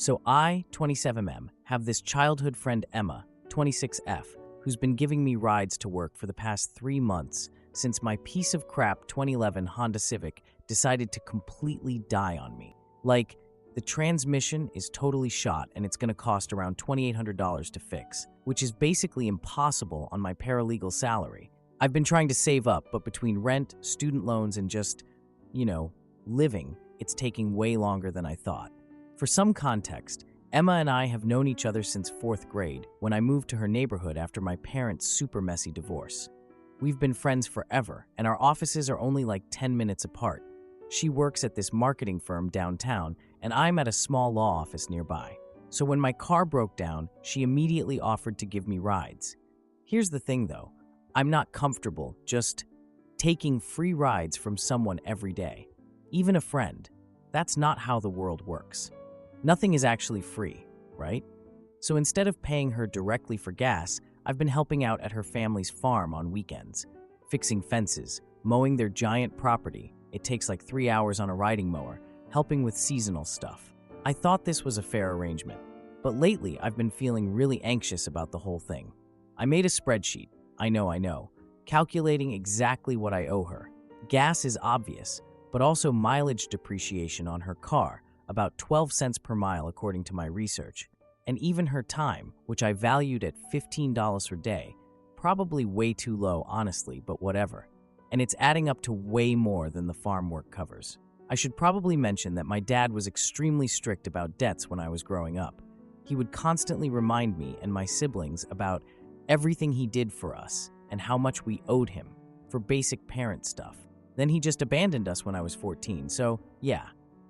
So I, 27M, have this childhood friend Emma, 26F, who's been giving me rides to work for the past 3 months since my piece of crap 2011 Honda Civic decided to completely die on me. Like, the transmission is totally shot and it's gonna cost around $2,800 to fix, which is basically impossible on my paralegal salary. I've been trying to save up, but between rent, student loans, and just, living, it's taking way longer than I thought. For some context, Emma and I have known each other since 4th grade when I moved to her neighborhood after my parents' super messy divorce. We've been friends forever, and our offices are only like 10 minutes apart. She works at this marketing firm downtown, and I'm at a small law office nearby. So when my car broke down, she immediately offered to give me rides. Here's the thing though, I'm not comfortable just taking free rides from someone every day. Even a friend. That's not how the world works. Nothing is actually free, right? So instead of paying her directly for gas, I've been helping out at her family's farm on weekends, fixing fences, mowing their giant property. It takes like 3 hours on a riding mower, helping with seasonal stuff. I thought this was a fair arrangement, but lately I've been feeling really anxious about the whole thing. I made a spreadsheet, I know, calculating exactly what I owe her. Gas is obvious, but also mileage depreciation on her car, about 12 cents per mile according to my research. And even her time, which I valued at $15 per day, probably way too low honestly, but whatever. And it's adding up to way more than the farm work covers. I should probably mention that my dad was extremely strict about debts when I was growing up. He would constantly remind me and my siblings about everything he did for us and how much we owed him for basic parent stuff. Then he just abandoned us when I was 14, so yeah.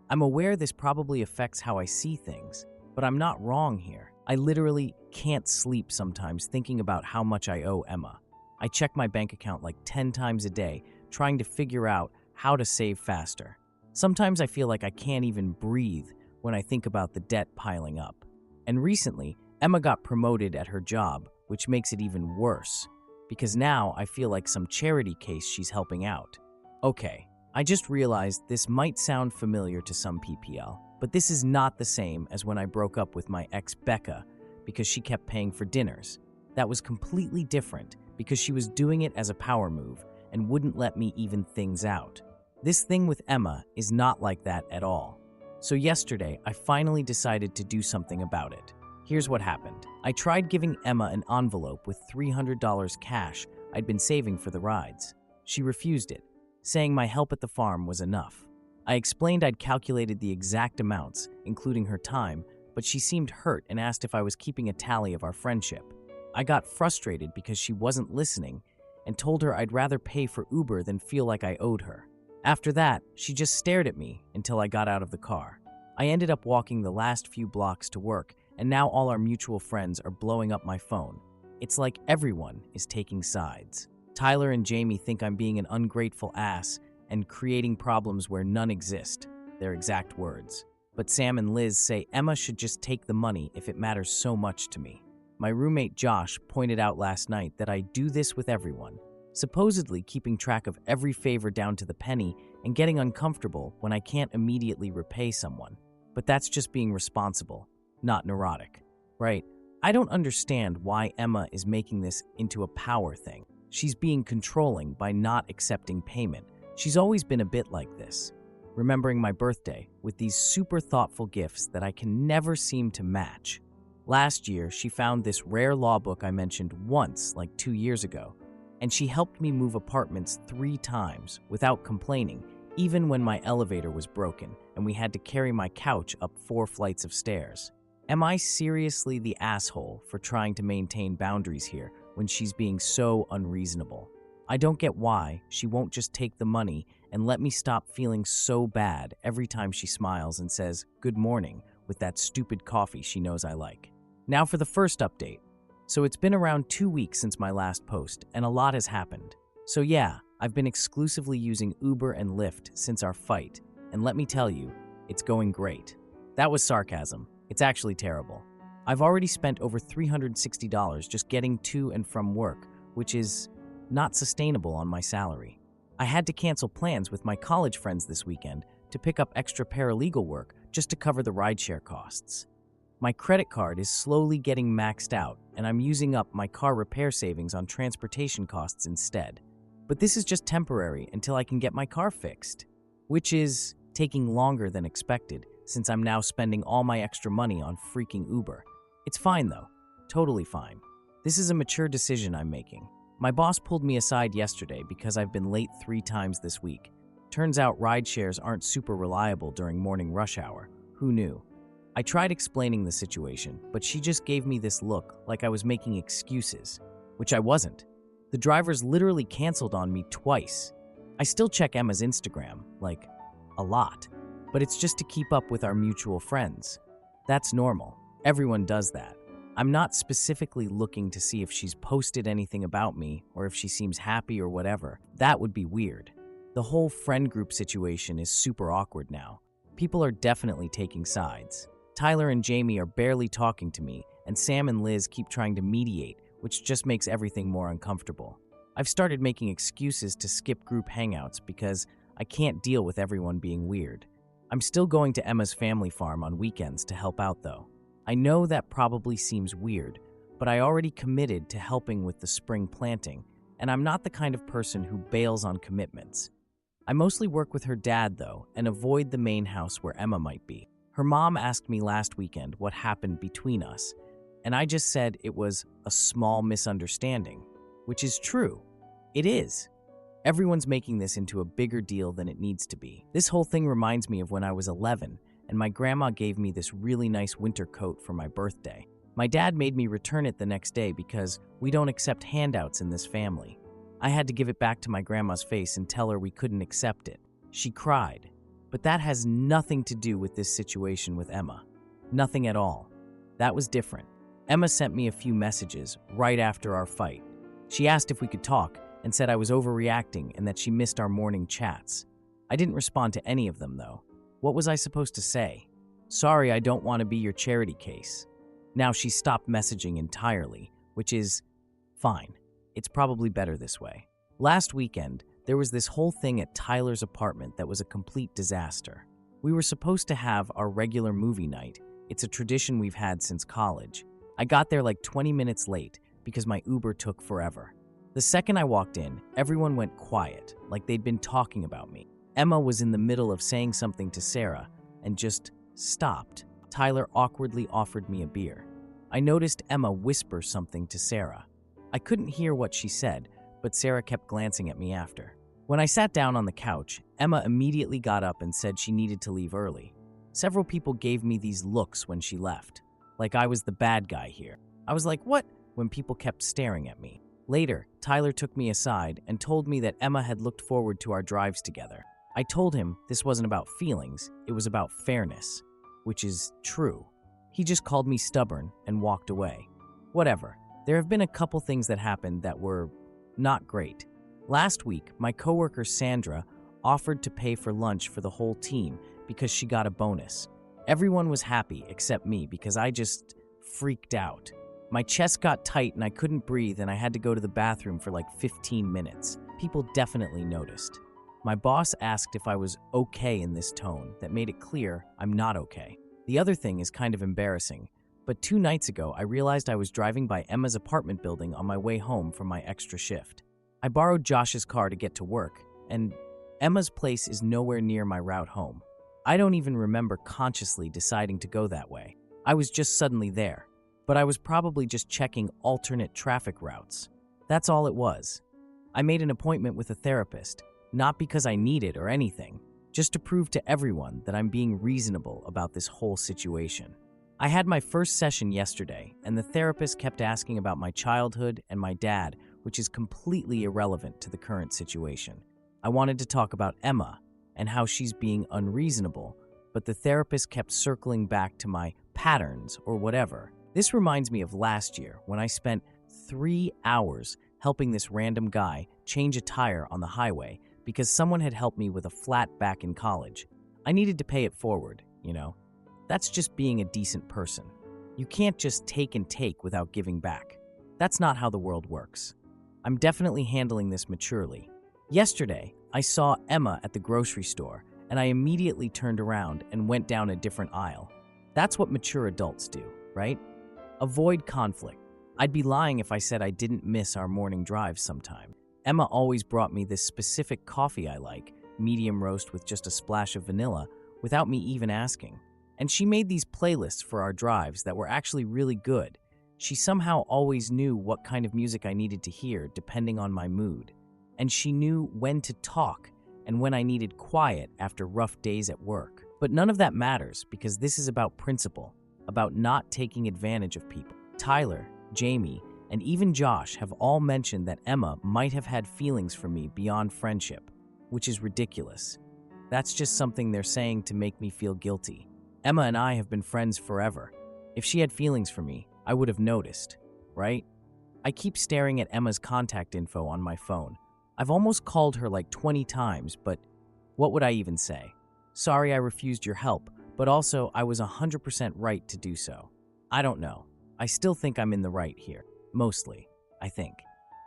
I'm aware this probably affects how I see things, but I'm not wrong here. I literally can't sleep sometimes thinking about how much I owe Emma. I check my bank account like 10 times a day, trying to figure out how to save faster. Sometimes I feel like I can't even breathe when I think about the debt piling up. And recently, Emma got promoted at her job, which makes it even worse, because now I feel like some charity case she's helping out. Okay, I just realized this might sound familiar to some PPL, but this is not the same as when I broke up with my ex Becca because she kept paying for dinners. That was completely different because she was doing it as a power move and wouldn't let me even things out. This thing with Emma is not like that at all. So yesterday, I finally decided to do something about it. Here's what happened. I tried giving Emma an envelope with $300 cash I'd been saving for the rides. She refused it, saying my help at the farm was enough. I explained I'd calculated the exact amounts, including her time, but she seemed hurt and asked if I was keeping a tally of our friendship. I got frustrated because she wasn't listening and told her I'd rather pay for Uber than feel like I owed her. After that, she just stared at me until I got out of the car. I ended up walking the last few blocks to work, and now all our mutual friends are blowing up my phone. It's like everyone is taking sides. Tyler and Jamie think I'm being an ungrateful ass and creating problems where none exist, their exact words. But Sam and Liz say Emma should just take the money if it matters so much to me. My roommate Josh pointed out last night that I do this with everyone, supposedly keeping track of every favor down to the penny and getting uncomfortable when I can't immediately repay someone. But that's just being responsible, not neurotic, right? I don't understand why Emma is making this into a power thing. She's being controlling by not accepting payment. She's always been a bit like this, remembering my birthday with these super thoughtful gifts that I can never seem to match. Last year, she found this rare law book I mentioned once, like 2 years ago, and she helped me move apartments 3 times without complaining, even when my elevator was broken and we had to carry my couch up 4 flights of stairs. Am I seriously the asshole for trying to maintain boundaries here when she's being so unreasonable? I don't get why she won't just take the money and let me stop feeling so bad every time she smiles and says, "Good morning," with that stupid coffee she knows I like. Now for the first update. So it's been around 2 weeks since my last post, and a lot has happened. So yeah, I've been exclusively using Uber and Lyft since our fight, and let me tell you, it's going great. That was sarcasm. It's actually terrible. I've already spent over $360 just getting to and from work, which is not sustainable on my salary. I had to cancel plans with my college friends this weekend to pick up extra paralegal work just to cover the rideshare costs. My credit card is slowly getting maxed out, and I'm using up my car repair savings on transportation costs instead. But this is just temporary until I can get my car fixed, which is taking longer than expected since I'm now spending all my extra money on freaking Uber. It's fine though, totally fine. This is a mature decision I'm making. My boss pulled me aside yesterday because I've been late 3 times this week. Turns out ride shares aren't super reliable during morning rush hour. Who knew? I tried explaining the situation, but she just gave me this look like I was making excuses, which I wasn't. The drivers literally canceled on me twice. I still check Emma's Instagram, like, a lot, but it's just to keep up with our mutual friends. That's normal. Everyone does that. I'm not specifically looking to see if she's posted anything about me or if she seems happy or whatever. That would be weird. The whole friend group situation is super awkward now. People are definitely taking sides. Tyler and Jamie are barely talking to me, and Sam and Liz keep trying to mediate, which just makes everything more uncomfortable. I've started making excuses to skip group hangouts because I can't deal with everyone being weird. I'm still going to Emma's family farm on weekends to help out though. I know that probably seems weird, but I already committed to helping with the spring planting, and I'm not the kind of person who bails on commitments. I mostly work with her dad though, and avoid the main house where Emma might be. Her mom asked me last weekend what happened between us, and I just said it was a small misunderstanding, which is true. It is. Everyone's making this into a bigger deal than it needs to be. This whole thing reminds me of when I was 11, and my grandma gave me this really nice winter coat for my birthday. My dad made me return it the next day because we don't accept handouts in this family. I had to give it back to my grandma's face and tell her we couldn't accept it. She cried. But that has nothing to do with this situation with Emma. Nothing at all. That was different. Emma sent me a few messages right after our fight. She asked if we could talk and said I was overreacting and that she missed our morning chats. I didn't respond to any of them though. What was I supposed to say? Sorry, I don't want to be your charity case. Now she stopped messaging entirely, which is fine. It's probably better this way. Last weekend, there was this whole thing at Tyler's apartment that was a complete disaster. We were supposed to have our regular movie night. It's a tradition we've had since college. I got there like 20 minutes late because my Uber took forever. The second I walked in, everyone went quiet, like they'd been talking about me. Emma was in the middle of saying something to Sarah and just stopped. Tyler awkwardly offered me a beer. I noticed Emma whisper something to Sarah. I couldn't hear what she said, but Sarah kept glancing at me after. When I sat down on the couch, Emma immediately got up and said she needed to leave early. Several people gave me these looks when she left, like I was the bad guy here. I was like, what? When people kept staring at me. Later, Tyler took me aside and told me that Emma had looked forward to our drives together. I told him this wasn't about feelings, it was about fairness, which is true. He just called me stubborn and walked away. Whatever. There have been a couple things that happened that were not great. Last week, my coworker Sandra offered to pay for lunch for the whole team because she got a bonus. Everyone was happy except me because I just freaked out. My chest got tight and I couldn't breathe and I had to go to the bathroom for like 15 minutes. People definitely noticed. My boss asked if I was okay in this tone that made it clear I'm not okay. The other thing is kind of embarrassing, but 2 nights ago I realized I was driving by Emma's apartment building on my way home from my extra shift. I borrowed Josh's car to get to work, and Emma's place is nowhere near my route home. I don't even remember consciously deciding to go that way. I was just suddenly there, but I was probably just checking alternate traffic routes. That's all it was. I made an appointment with a therapist, not because I need it or anything, just to prove to everyone that I'm being reasonable about this whole situation. I had my first session yesterday, and the therapist kept asking about my childhood and my dad, which is completely irrelevant to the current situation. I wanted to talk about Emma and how she's being unreasonable, but the therapist kept circling back to my patterns or whatever. This reminds me of last year when I spent 3 hours helping this random guy change a tire on the highway because someone had helped me with a flat back in college. I needed to pay it forward, you know. That's just being a decent person. You can't just take and take without giving back. That's not how the world works. I'm definitely handling this maturely. Yesterday, I saw Emma at the grocery store, and I immediately turned around and went down a different aisle. That's what mature adults do, right? Avoid conflict. I'd be lying if I said I didn't miss our morning drives sometime. Emma always brought me this specific coffee I like, medium roast with just a splash of vanilla, without me even asking. And she made these playlists for our drives that were actually really good. She somehow always knew what kind of music I needed to hear depending on my mood. And she knew when to talk and when I needed quiet after rough days at work. But none of that matters because this is about principle, about not taking advantage of people. Tyler, Jamie, and even Josh have all mentioned that Emma might have had feelings for me beyond friendship, which is ridiculous. That's just something they're saying to make me feel guilty. Emma and I have been friends forever. If she had feelings for me, I would have noticed, right? I keep staring at Emma's contact info on my phone. I've almost called her like 20 times, but what would I even say? Sorry I refused your help, but also I was 100% right to do so. I don't know. I still think I'm in the right here. Mostly, I think.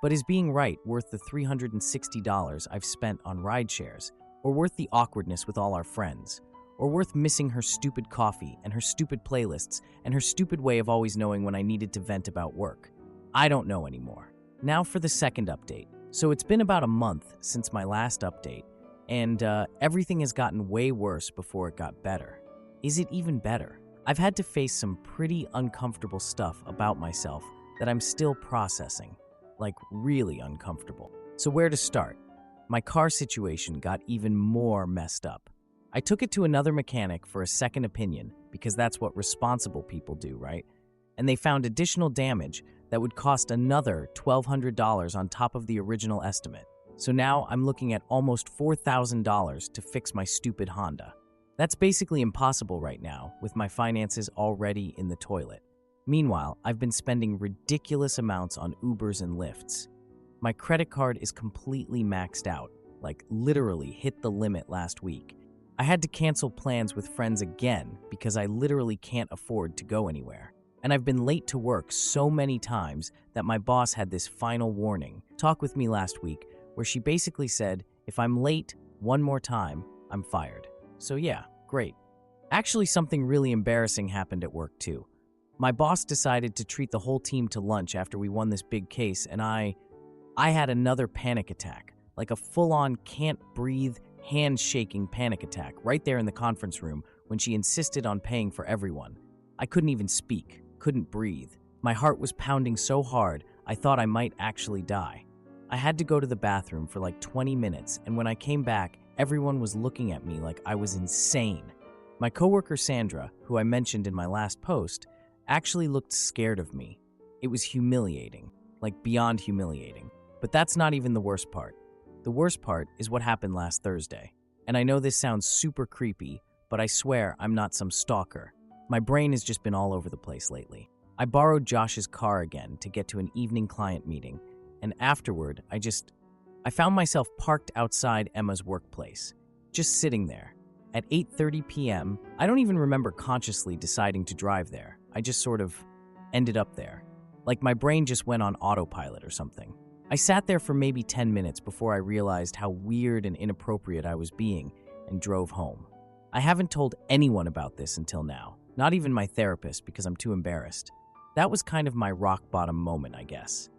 But is being right worth the $360 I've spent on ride shares, or worth the awkwardness with all our friends, or worth missing her stupid coffee and her stupid playlists and her stupid way of always knowing when I needed to vent about work? I don't know anymore. Now for the second update. So it's been about a month since my last update, and everything has gotten way worse before it got better. Is it even better? I've had to face some pretty uncomfortable stuff about myself that I'm still processing, like really uncomfortable. So where to start? My car situation got even more messed up. I took it to another mechanic for a second opinion because that's what responsible people do, right? And they found additional damage that would cost another $1,200 on top of the original estimate. So now I'm looking at almost $4,000 to fix my stupid Honda. That's basically impossible right now with my finances already in the toilet. Meanwhile, I've been spending ridiculous amounts on Ubers and Lyfts. My credit card is completely maxed out, like literally hit the limit last week. I had to cancel plans with friends again because I literally can't afford to go anywhere. And I've been late to work so many times that my boss had this final warning talk with me last week where she basically said, if I'm late one more time, I'm fired. So yeah, great. Actually, something really embarrassing happened at work too. My boss decided to treat the whole team to lunch after we won this big case, and I had another panic attack, like a full-on can't breathe, hand-shaking panic attack right there in the conference room when she insisted on paying for everyone. I couldn't even speak, couldn't breathe. My heart was pounding so hard, I thought I might actually die. I had to go to the bathroom for like 20 minutes, and when I came back, everyone was looking at me like I was insane. My coworker Sandra, who I mentioned in my last post, actually looked scared of me. It was humiliating, like beyond humiliating. But that's not even the worst part. The worst part is what happened last Thursday. And I know this sounds super creepy, but I swear I'm not some stalker. My brain has just been all over the place lately. I borrowed Josh's car again to get to an evening client meeting, and afterward, I found myself parked outside Emma's workplace, just sitting there. At 8:30 p.m., I don't even remember consciously deciding to drive there. I just sort of ended up there. Like my brain just went on autopilot or something. I sat there for maybe 10 minutes before I realized how weird and inappropriate I was being and drove home. I haven't told anyone about this until now, not even my therapist because I'm too embarrassed. That was kind of my rock bottom moment, I guess.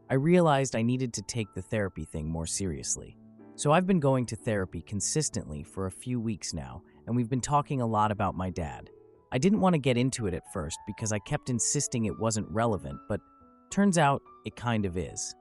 I realized I needed to take the therapy thing more seriously. So I've been going to therapy consistently for a few weeks now, and we've been talking a lot about my dad. I didn't want to get into it at first because I kept insisting it wasn't relevant, but turns out it kind of is.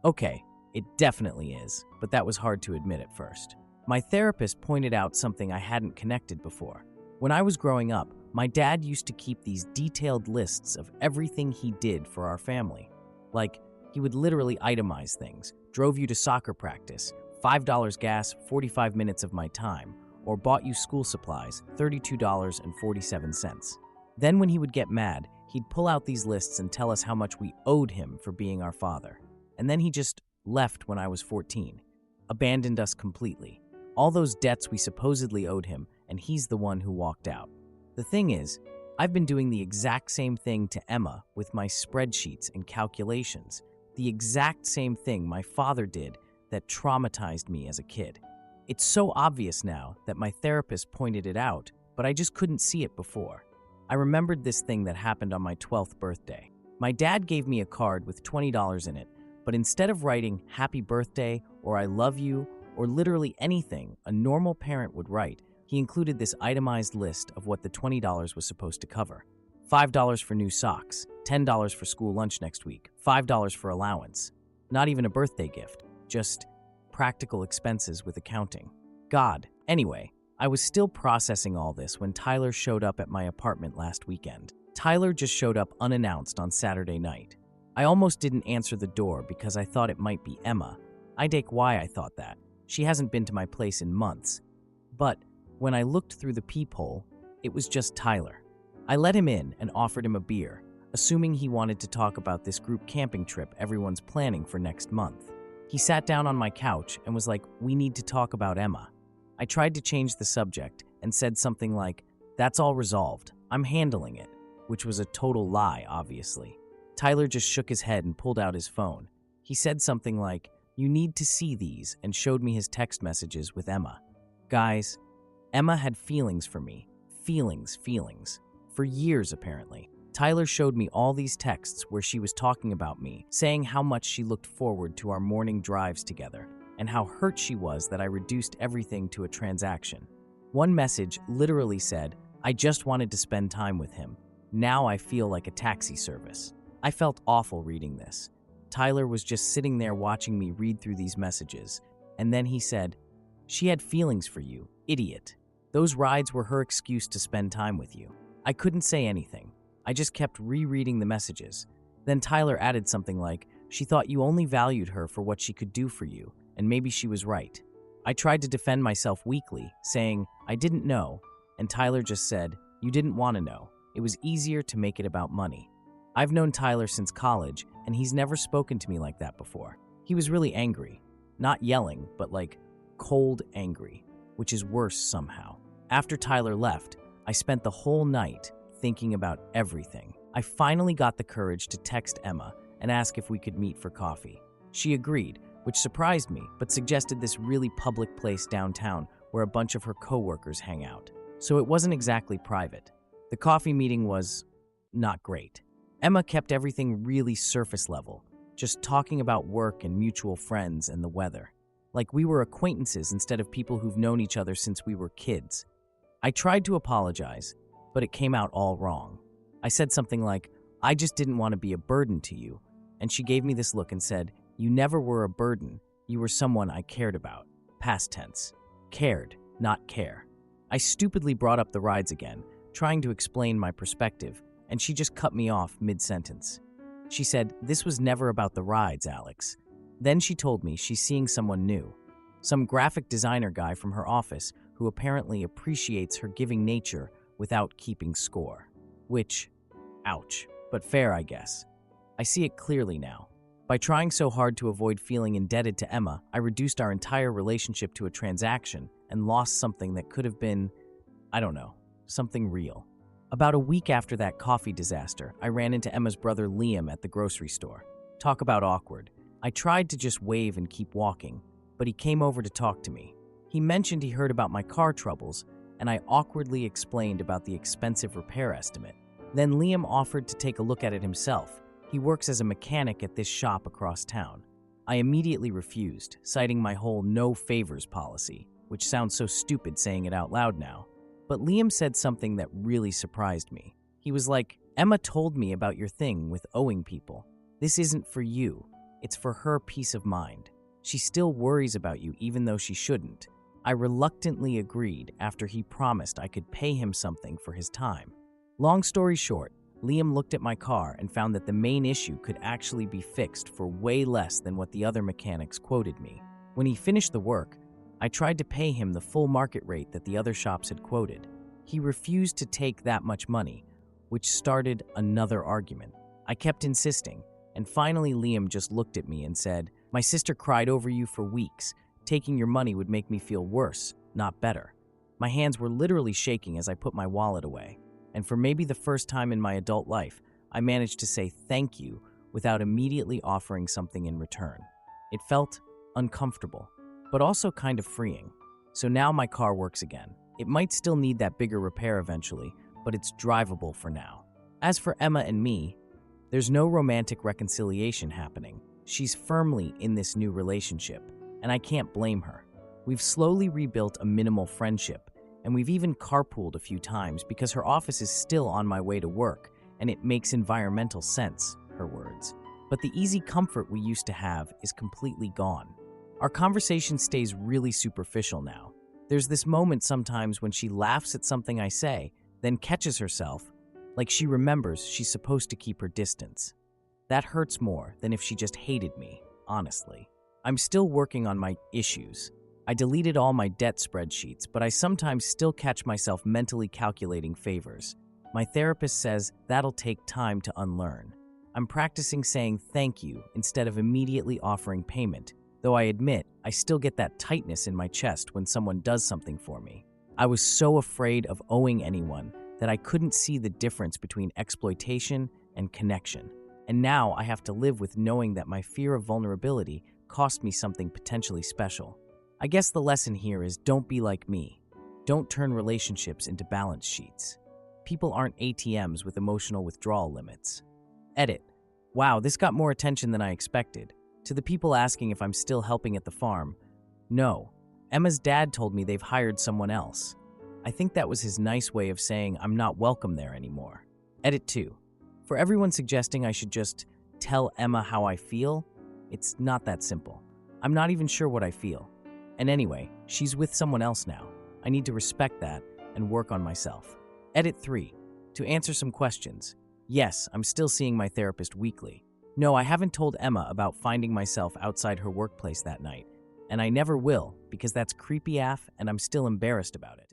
Okay, it definitely is, but that was hard to admit at first. My therapist pointed out something I hadn't connected before. When I was growing up, my dad used to keep these detailed lists of everything he did for our family. Like, he would literally itemize things. Drove you to soccer practice, $5 gas, 45 minutes of my time, or bought you school supplies, $32.47. Then when he would get mad, he'd pull out these lists and tell us how much we owed him for being our father. And then he just left when I was 14. Abandoned us completely. All those debts we supposedly owed him, and he's the one who walked out. The thing is, I've been doing the exact same thing to Emma with my spreadsheets and calculations. The exact same thing my father did that traumatized me as a kid. It's so obvious now that my therapist pointed it out, but I just couldn't see it before. I remembered this thing that happened on my 12th birthday. My dad gave me a card with $20 in it, but instead of writing happy birthday or I love you or literally anything a normal parent would write, he included this itemized list of what the $20 was supposed to cover. $5 for new socks, $10 for school lunch next week, $5 for allowance. Not even a birthday gift, just practical expenses with accounting. God. Anyway, I was still processing all this when Tyler showed up at my apartment last weekend. Tyler just showed up unannounced on Saturday night. I almost didn't answer the door because I thought it might be Emma. I dake why I thought that. She hasn't been to my place in months. But when I looked through the peephole, it was just Tyler. I let him in and offered him a beer, assuming he wanted to talk about this group camping trip everyone's planning for next month. He sat down on my couch and was like, "We need to talk about Emma." I tried to change the subject and said something like, "That's all resolved. I'm handling it," which was a total lie, obviously. Tyler just shook his head and pulled out his phone. He said something like, "You need to see these," and showed me his text messages with Emma. Guys, Emma had feelings for me. Feelings. For years, apparently. Tyler showed me all these texts where she was talking about me, saying how much she looked forward to our morning drives together, and how hurt she was that I reduced everything to a transaction. One message literally said, "I just wanted to spend time with him. Now I feel like a taxi service." I felt awful reading this. Tyler was just sitting there watching me read through these messages, and then he said, "She had feelings for you, idiot. Those rides were her excuse to spend time with you." I couldn't say anything. I just kept rereading the messages. Then Tyler added something like, "She thought you only valued her for what she could do for you, and maybe she was right." I tried to defend myself weakly, saying, "I didn't know," and Tyler just said, "You didn't want to know. It was easier to make it about money." I've known Tyler since college, and he's never spoken to me like that before. He was really angry. Not yelling, but like cold angry, which is worse somehow. After Tyler left, I spent the whole night thinking about everything. I finally got the courage to text Emma and ask if we could meet for coffee. She agreed, which surprised me, but suggested this really public place downtown where a bunch of her coworkers hang out. So it wasn't exactly private. The coffee meeting was not great. Emma kept everything really surface level, just talking about work and mutual friends and the weather. Like we were acquaintances instead of people who've known each other since we were kids. I tried to apologize, but it came out all wrong. I said something like, "I just didn't want to be a burden to you," and she gave me this look and said, "You never were a burden. You were someone I cared about." Past tense. Cared, not care. I stupidly brought up the rides again, trying to explain my perspective, and she just cut me off mid-sentence. She said, "This was never about the rides, Alex." Then she told me she's seeing someone new, some graphic designer guy from her office who apparently appreciates her giving nature without keeping score. Which, ouch, but fair, I guess. I see it clearly now. By trying so hard to avoid feeling indebted to Emma, I reduced our entire relationship to a transaction and lost something that could have been, I don't know, something real. About a week after that coffee disaster, I ran into Emma's brother Liam at the grocery store. Talk about awkward. I tried to just wave and keep walking, but he came over to talk to me. He mentioned he heard about my car troubles, and I awkwardly explained about the expensive repair estimate. Then Liam offered to take a look at it himself. He works as a mechanic at this shop across town. I immediately refused, citing my whole no favors policy, which sounds so stupid saying it out loud now. But Liam said something that really surprised me. He was like, "Emma told me about your thing with owing people. This isn't for you. It's for her peace of mind. She still worries about you even though she shouldn't." I reluctantly agreed after he promised I could pay him something for his time. Long story short, Liam looked at my car and found that the main issue could actually be fixed for way less than what the other mechanics quoted me. When he finished the work, I tried to pay him the full market rate that the other shops had quoted. He refused to take that much money, which started another argument. I kept insisting, and finally Liam just looked at me and said, "My sister cried over you for weeks. Taking your money would make me feel worse, not better." My hands were literally shaking as I put my wallet away, and for maybe the first time in my adult life, I managed to say thank you without immediately offering something in return. It felt uncomfortable, but also kind of freeing. So now my car works again. It might still need that bigger repair eventually, but it's drivable for now. As for Emma and me, there's no romantic reconciliation happening. She's firmly in this new relationship, and I can't blame her. We've slowly rebuilt a minimal friendship, and we've even carpooled a few times because her office is still on my way to work, and it makes environmental sense, her words. But the easy comfort we used to have is completely gone. Our conversation stays really superficial now. There's this moment sometimes when she laughs at something I say, then catches herself, like she remembers she's supposed to keep her distance. That hurts more than if she just hated me, honestly. I'm still working on my issues. I deleted all my debt spreadsheets, but I sometimes still catch myself mentally calculating favors. My therapist says that'll take time to unlearn. I'm practicing saying thank you instead of immediately offering payment, though I admit I still get that tightness in my chest when someone does something for me. I was so afraid of owing anyone that I couldn't see the difference between exploitation and connection. And now I have to live with knowing that my fear of vulnerability cost me something potentially special. I guess the lesson here is don't be like me. Don't turn relationships into balance sheets. People aren't ATMs with emotional withdrawal limits. Edit. Wow, this got more attention than I expected. To the people asking if I'm still helping at the farm, no. Emma's dad told me they've hired someone else. I think that was his nice way of saying I'm not welcome there anymore. Edit 2. For everyone suggesting I should just tell Emma how I feel, it's not that simple. I'm not even sure what I feel. And anyway, she's with someone else now. I need to respect that and work on myself. Edit 3. To answer some questions. Yes, I'm still seeing my therapist weekly. No, I haven't told Emma about finding myself outside her workplace that night. And I never will, because that's creepy AF and I'm still embarrassed about it.